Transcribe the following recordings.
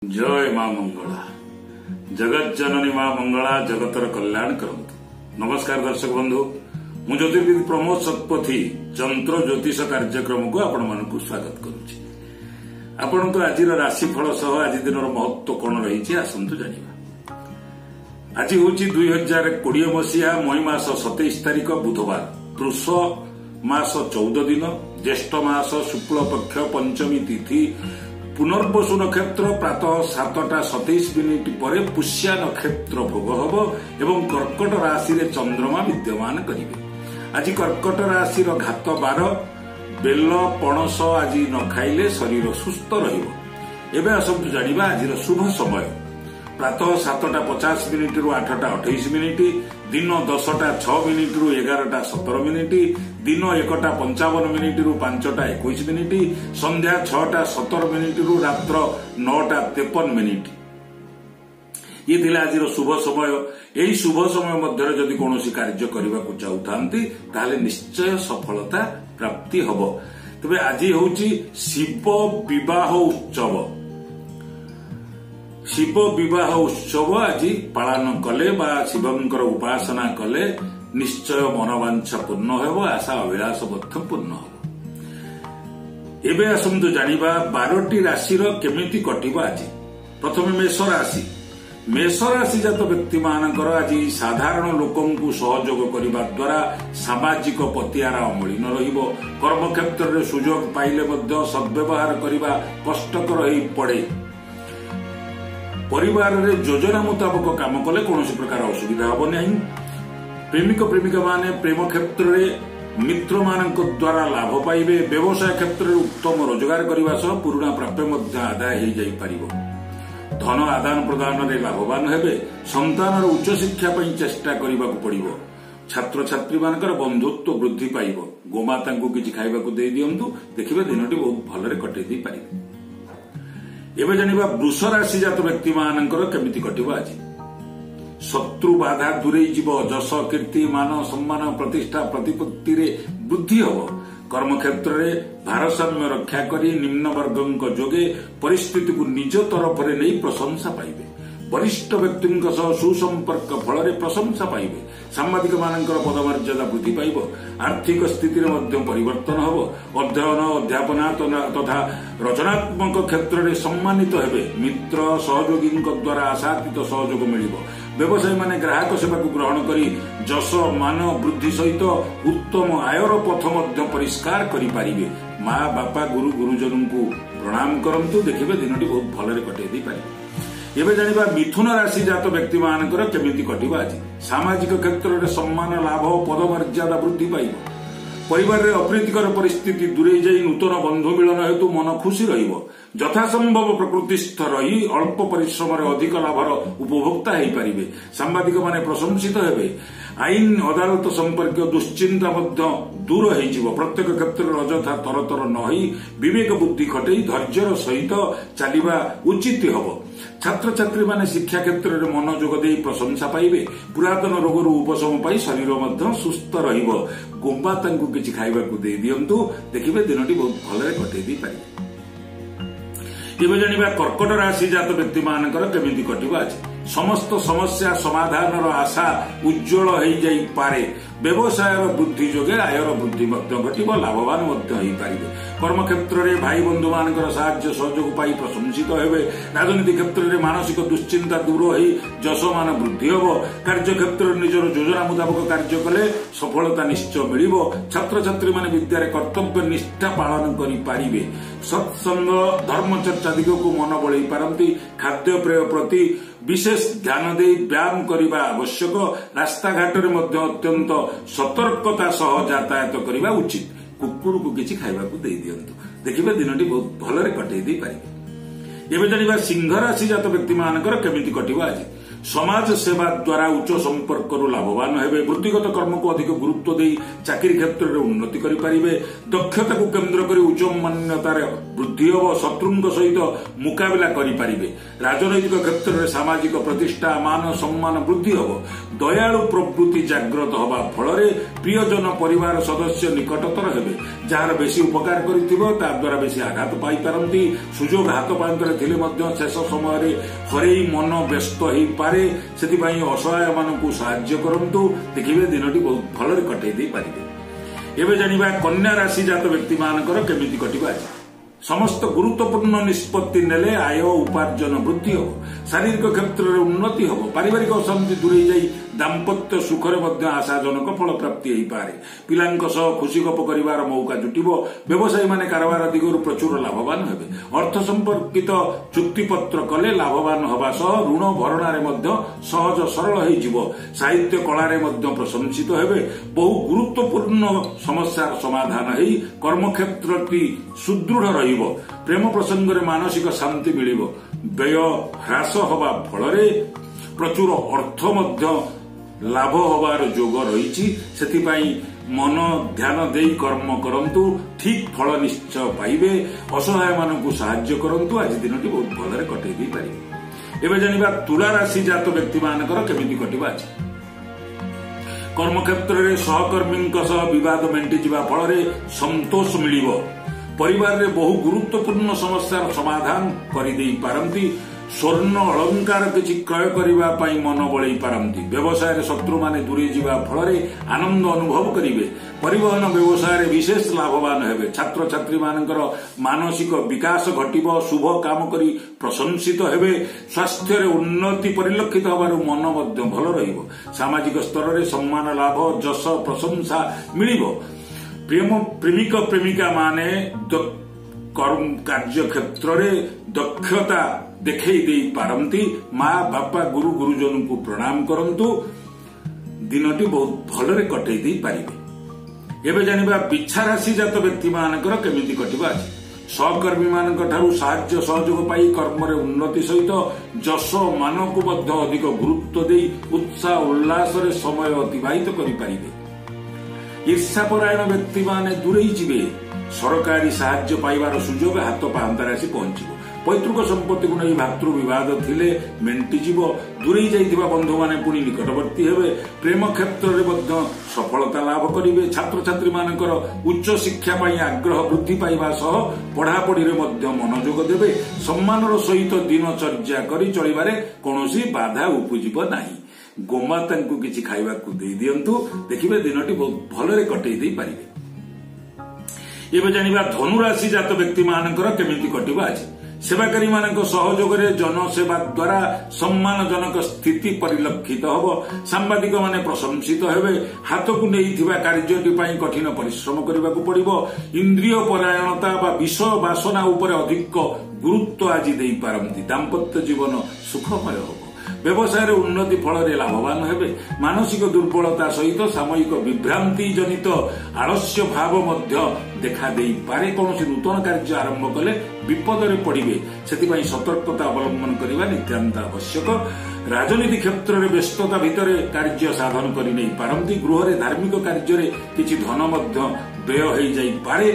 जय मां मंगला जगत जननी मां मंगला जगतर कल्याण करंतु। नमस्कार दर्शक बंधु, मु ज्योतिर्विद प्रमोद शतपथी जंत्र ज्योतिष कार्यक्रम को आपण मानकु स्वागत करुछि। आपण तो आज राशिफल सह आज दिन महत्व कौन रही आसतु जानिबा। आज होछि 2020 मसीहा मई मास 27 तारिख बुधवार, वृष मास 14 दिन, ज्येष्ठ मास शुक्ल पक्ष पंचमी तिथि, पुनर्वसु नक्षत्र प्रातः 7:27 पर पुष्या नक्षत्र भोग हब एवं कर्कट राशि रे चंद्रमा विद्यमान करिवे। आज कर्कट राशि घात 12 बेल पणस आज न खाइले शरीर सुस्थ रहिबो। एबे आसंतु जानिबा आज शुभ समय। प्रातः 7:50 रु 8:28, दिन 10:06 रु 11:17, दिन 1:55 रु 5:21, संध्या 6:17 रु रात्र 9:53। ये थिला आज शुभ समय। यही शुभ समय मध्य जदि कौन कार्य करने को चाहूती ताहले निश्चय सफलता प्राप्ति हब। तबे आज होची शिव विवाह उत्सव। शिव विवाह उत्सव आज पालन कले बा शिवंकर उपासना कले निश्चय मनोवांछा पूर्ण हो, आशा अभिलाष पूर्ण हो। एबे आसंतु जानिबा 12टी राशि केमिति कटिबो आज। प्रथमे मेष राशि। मेष राशि जात व्यक्ति मानकर आज साधारण लोकंकु सहयोग करने द्वारा सामाजिक पतियारा अमलिन रहिबो। कर्म क्षेत्र में सुजोग पाइले मध्य सद्व्यवहार करने कष्टकर हो पड़े। परिवार रे योजना मुताबक काम कले कौन प्रकार असुविधा हम नहीं। प्रेमिक प्रेमिका माने प्रेम क्षेत्र में मित्र मानक द्वारा लाभ पाइबे। व्यवसाय क्षेत्र में उत्तम रोजगार करने सह पुराणा प्राप्य आदाय हो जाई परिबो। धन आदान प्रदान रे लाभवान हेबे। संतान उच्च शिक्षा चेष्टा करने पड़िबो। छात्र छात्री मानकर बंधुत्व वृद्धि पाइबो। गोमाता को किछि खाइबाकू दे दियंतु, देखिबे दिनटी बहुत भलरे कटै दी पारिबे। एवं जानिबा वृष राशि जात व्यक्ति मानकर केमिति कटिबो आज। शत्रु बाधा दूरे जीव। जश कीर्ति मान सम्मान प्रतिष्ठा प्रतिपत्ति रे वृद्धि हब। कर्म क्षेत्र में भारसाम्य रक्षा करी निम्न वर्ग जोगे परिस्थिति को निज तरफ रे नहीं प्रशंसा पाइबे। वरिष्ठ व्यक्ति सुसंपर्क फल प्रशंसा पाइबे। सांबादिक मानकर पदमर्यादा वृद्धि पाइब। आर्थिक स्थिति परिवर्तन हब। अध्ययन अध्यापना तथा रचनात्मक क्षेत्र में सम्मानित हेबे। मित्र सहयोगी द्वारा आशातीत सहयोग मिलिबो। व्यवसायी माने ग्राहक सेवा को ग्रहण करी जश मान वृद्धि सहित उत्तम आयर पथ मध्य परिष्कार करि पारिबे। माँ बापा गुरु गुरुजन को प्रणाम करंतु, देखिबे दिनटी बहुत भलरे कटै दी पारिबे। एवं जानिबा मिथुन राशि जात व्यक्ति मानकर केमिति कटिबो आज। सामाजिक क्षेत्र में सम्मान लाभ पदमर्यादा वृद्धि पाइब। परिवार रे अप्रीतिकर परिस्थिति दूरे जाई नूतन बंधु मिलन हेतु मन खुशी रहिबो। यथासंभव प्रकृतिस्थ रही अल्प परिश्रम अधिक लाभर उपभोक्ता हो पारिबे। सांबादिक माने प्रशंसित हेबे। आईन अदालत संपर्क दुश्चिंता दूर हो। प्रत्येक क्षेत्र में अଯଥା तरतर न होई विवेक बुद्धि खटई धैर्यर सहित चलिबा उचित हब। छात्र छात्री माने शिक्षा क्षेत्र में मनोयोग दे प्रशंसा पाइबे। पुरातन रोगर उपशम पाई शरीर मध्य सुस्थ रहिबो। गोमाता को किछि खाइबाकू दे दियंतु, देखिबे दिनटी बहुत भलरे कटै दी पारिबे। एवं जानिबा कर्कट राशि जात व्यक्ति मानकर केमिति कटिबो आज। समस्त समस्या समाधान आशा उज्जवल हो जाई पारे। व्यवसाय वृद्धि जोगे आयर वृद्धि घटिब। लाभवान हो पारिबे। कर्म क्षेत्र में भाई बंधु मानकर साहाय्य सहयोग पाई प्रशंसित हेबे। राजनीति क्षेत्र में मानसिक दुश्चिंता दूर हो जशमान वृद्धि हब। कार्य क्षेत्र में निजर योजना मुताबक कार्य कले सफलता निश्चय मिलिबो। छात्र छात्री माने विद्यारे कर्तव्य निष्ठा पालन करि पारिबे। सत्संग धर्म चर्चा दिग को मन बळै पारंती। खाद्य पेय प्रति विशेष ध्यान दे व्यायाम करने आवश्यक। रास्ता घाट में अत्यंत सतर्कता सह यातायात करने उचित। कुकुर को किछि खाइबाकू दे दियंतु, देखिबे दिनटी बहुत भलरे कटै दी पारिबे। एबे जानिबा सिंह राशि जात व्यक्ति मानकर केमिति कटिबो आज। समाज सेवा द्वारा उच्च संपर्क लाभवान हेबे वृत्तिगत कर्म को अधिक गुरुत्व दे चाकरी क्षेत्र में उन्नति करें दक्षता को केन्द्र कर उच्च मान्यतार वृद्धि हम शत्रु सहित मुकाबला करें राजनैतिक क्षेत्र में सामाजिक प्रतिष्ठा मान सम्मान वृद्धि हम दयालु प्रवृत्ति जागृत हवा फल प्रियजन परिवार सदस्य निकटतर हेबे जार बेसी उपकार द्वारा बेसी आघात पाई पारती सुजोग हाथ पांतर शेष समय हरई मन व्यस्त हो पारे से असहाय मानू साहाय्य करंतु देखिए दिनटी बहुत भल कटई दे पारे। एवं जानिबा कन्या राशि जात व्यक्ति मानकर केमिति कटिबा समस्त गुरुत्वपूर्ण निष्पत्ति नेले आय उपार्जन वृद्धि हो शारीरिक क्षेत्र में उन्नति हो पारिवारिक अशांति दूरे जाई दाम्पत्य सुखरे मध्य आशाजनक फल प्राप्ति हो पारे पिलांक सह खुशी गप करिवार मौका जुटिबो व्यवसायी माने कारोबार दिगरु प्रचुर लाभवान हेबे अर्थ संपर्कित चुक्तिपत्र कले लाभवान हवा सह ऋण भरणारे मध्य सहज सरल होई जिवो साहित्य कलारे मध्य प्रशंसित हेबे बहु गुरुत्वपूर्ण समस्यार समाधान हेई कर्मक्षेत्रटी सुदृढ़ रही प्रेम प्रसंग में मानसिक शांति मिल व्यय ह्रास हवा फल प्रचुर अर्थ लाभ हबार जोग रही मन ध्यान दे कर्म करंतु ठीक फल निश्चय पाइबे असहाय मानू साहाय्य करंतु आज दिनटी बहुत भलरे कटई दे पारिबे। एबे जानिबा तुला राशि जात व्यक्ति मानकर केमिति कटिबा अछि कर्मक्षेत्र में सहकर्मी बद मेंटी जिबा फल संतोष मिलिबो परिवार रे बहु गुरुत्वपूर्ण समस्यार समाधान करदे पारंती स्वर्ण अलंकार किछि क्रय करिबा पई मन बळई पारंती व्यवसाय रे शत्रु माने दूरे जिबा फल आनंद अनुभव करिवे परिवहन व्यवसाय रे विशेष लाभवान हेबे छात्र छात्री मानकर मानसिक विकास घटिबो शुभ काम करी प्रशंसित हेबे स्वास्थ्य रे उन्नति परिलक्षित होबारु मन मध्य भल रहिबो सामाजिक स्तर रे सम्मान लाभ जस प्रशंसा मिलिबो प्रेमिक प्रेमिका माने कार्य क्षेत्र में दक्षता देखई दे पारंती माँ बापा गुरु गुरुजन को प्रणाम करंतु दिनटी बहुत भलरे कटई दे पारिबे। एबे जानिबा बिच्छा राशि जात व्यक्ति मानकर केमिति कटिबा सहकर्मी मानक ठारू साहाय्य सहयोग पाई कर्म रे उन्नति सहित जस मान को मध्य अधिक गुरुत्व दे उत्साह उल्लास रे समय अतिबाहित करि पारिबे। ईर्षापरायण व्यक्ति माने दूरेई जिबे सरकारी साहाय्य पाइबार सुजोग हाथ पाहांतार आसी पहुंचो पैतृक संपत्ति को नहीं भातृ विवाद थिले मेंटी जीवो दूरेई जाइथिबा बंधु माने पुनी निकटवर्ती हेबे प्रेम क्षेत्र में मध्य सफलता लाभ करिवे छात्र छात्री मानकर उच्च शिक्षा पाई आग्रह वृद्धि पाइबा सह पढ़ापढ़ी रे मध्य मनोयोग देबे सम्मानर सहित दिनचर्या करी चलिबारे कोनोसी बाधा उपजिब नाही गोमाता को किछि खाइबा को दे दियंतु देखिबे दिनटी बहुत भलरे कटई दे पारिबे। एबे जानिबा धनु राशि जात व्यक्ति मानकर केमिति कटिबा अछि सेवाकारी मानक सहयोग रे जनसेवा द्वारा सम्मानजनक स्थिति परिलक्षित हब सांबादिक माने प्रशंसित हेबे हाथ को नैथिबा कार्यटी पई कठिन परिश्रम करबाकू पड़िबो इंद्रिय परायणता बा विषय वासना उपर अधिक गुरुत्व आज दे पारंती दाम्पत्य जीवन सुखमय हब व्यवसाय उन्नति फल लाभवान हेबे मानसिक दुर्बलता सहित सामयिक विभ्रांति जनित आलस्य भाव देखा दे पारे कौन नूतन कार्य आरंभ कले विपद में पड़े से सतर्कता अवलंबन करने नितांत आवश्यक। राजनीति क्षेत्र में व्यस्तता भितर कार्य साधन कर नहीं पारंती गृह रे धार्मिक कार्य किछि धन व्यय हो जाई पारे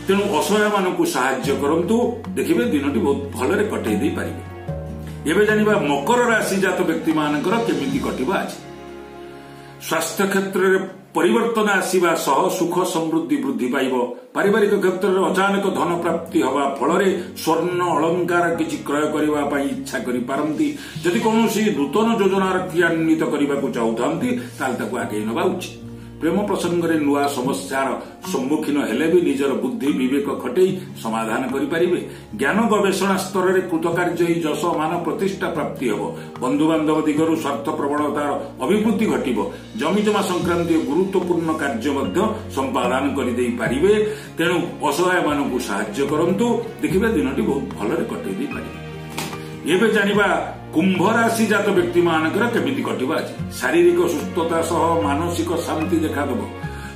तेणु असहाय मानू साहाय्य करंतु देखिबे दिनटी बहुत भलरे कटई दे पारिबे। एबे जानिबा मकर राशि जात व्यक्ति मानकर केमिति कटिबा अछि स्वास्थ्य क्षेत्र में परिवर्तन आसीबा सह सुख समृद्धि वृद्धि पाइबो पारिवारिक क्षेत्र में अचानक धन प्राप्ति हवा फल स्वर्ण अलंकार किछि क्रय करबा पई इच्छा करि पारंती जदि कोनोसी नूतन योजना क्रियान्वित करबाकू चाहुथांती ताल ताकू आगे नबा उचित। प्रेम प्रसंग में नुआ समस्यार सम्मुखीन हेले भी निजर बुद्धि विवेक खटई समाधान करिपारिबे ज्ञान गवेषणा स्तर में कृतकार्य ही जस मान प्रतिष्ठा प्राप्ति हब बंधु बांधव दिगरु स्वार्थ प्रवणतार अभिवृद्धि घटिबो जमीजमा संक्रांतीय गुरुत्वपूर्ण कार्य संपादन करदे पारिबे तेणु असहाय मानू साहाय्य करंतु देखिबे दिनटी बहुत भलरे कटई दे पारिबे। एबे जानिबा कुंभ राशि जात व्यक्ति मानकर केमिति कटिबा शारीरिक सुस्थता सह मानसिक शांति देखादेव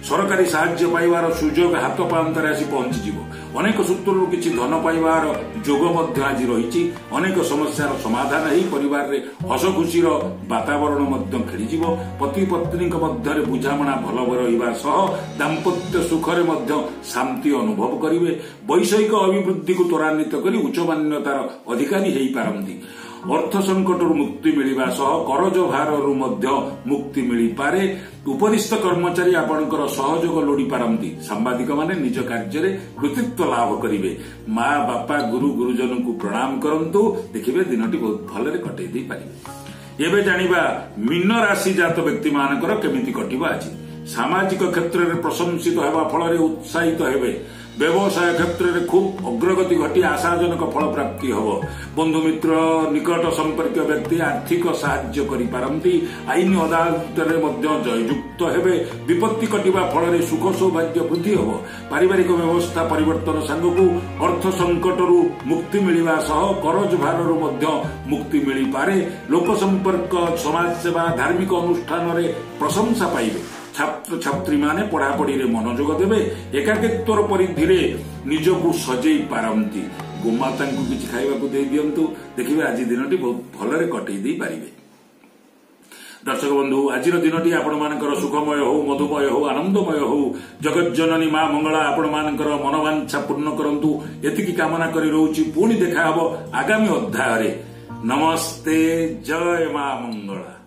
सरकारी साहाय्य पाइबार सुजोग हाथ पांतारे आसी पहुंचीजिव अनेक सूत्रु किछि धन पाइबार जोग मध्य आज रही अनेक समस्यार समाधान ही परिवार रे हस खुशीर वातावरण मध्य खेलीजिव पति पत्नी मध्य बुझामणा भल रहिबा सह दाम्पत्य सुखरे मध्य शांति अनुभव करिवे वैषयिक अभिवृद्धि को त्वरान्वित करी उच्च मान्यतार अधिकारी हेई पारंती अर्थ संकटरू मुक्ति मिलिबा सह करज भाररू मध्य मुक्ति मिली पारे उपरिस्थ कर्मचारी आपणकर सहयोग लोड़ी पारंती सांबादिक माने निज कार्य कृतित्व लाभ करिवे माँ बापा गुरु गुरुजन को प्रणाम करंतु देखिबे दिनटी बहुत भलरे कटै दै पारिबे। एबे जानिबा मीन राशि जात व्यक्ति मानकर केमिति कटिबा अछि। सामाजिक क्षेत्र में प्रशंसित हेबा फल उत्साहित हेबे व्यवसाय क्षेत्र में खूब अग्रगति घटी आशाजनक फल प्राप्ति हब बंधु मित्र निकट संपर्क व्यक्ति आर्थिक साहाय्य करि पारंती आईन अदालत जययुक्त हेबे विपत्ति कटिबा फल सुख सौभाग्य वृद्धि हब पारिवारिक व्यवस्था परिवर्तन सांगकू अर्थ संकटरू मुक्ति मिलिबा सह करज भाररू मध्य मुक्ति मिली पारे लोक संपर्क समाज सेवा धार्मिक अनुष्ठान रे प्रशंसा पाइबे छात्र छात्री माने पढ़ापढ़ी रे मनोयोग देवे एकाकित्वर परिधि रे निजकू सजई पारंती गोमाता को किछि खाइबा को दे दियंतु देखिबे आज दिनटी बहुत भलरे कटै दै पारिबे। दर्शक बंधु आज दिनटी आपण मानकर सुखमय हो मधुमय हो आनंदमय हो जगत जननी मां मंगला आपण मानकर मनोवांछा पूर्ण करंतु एतिकी कामना करी रहउची पुणी देखा हबो आगामी अध्याय रे। नमस्ते जय मां मंगला।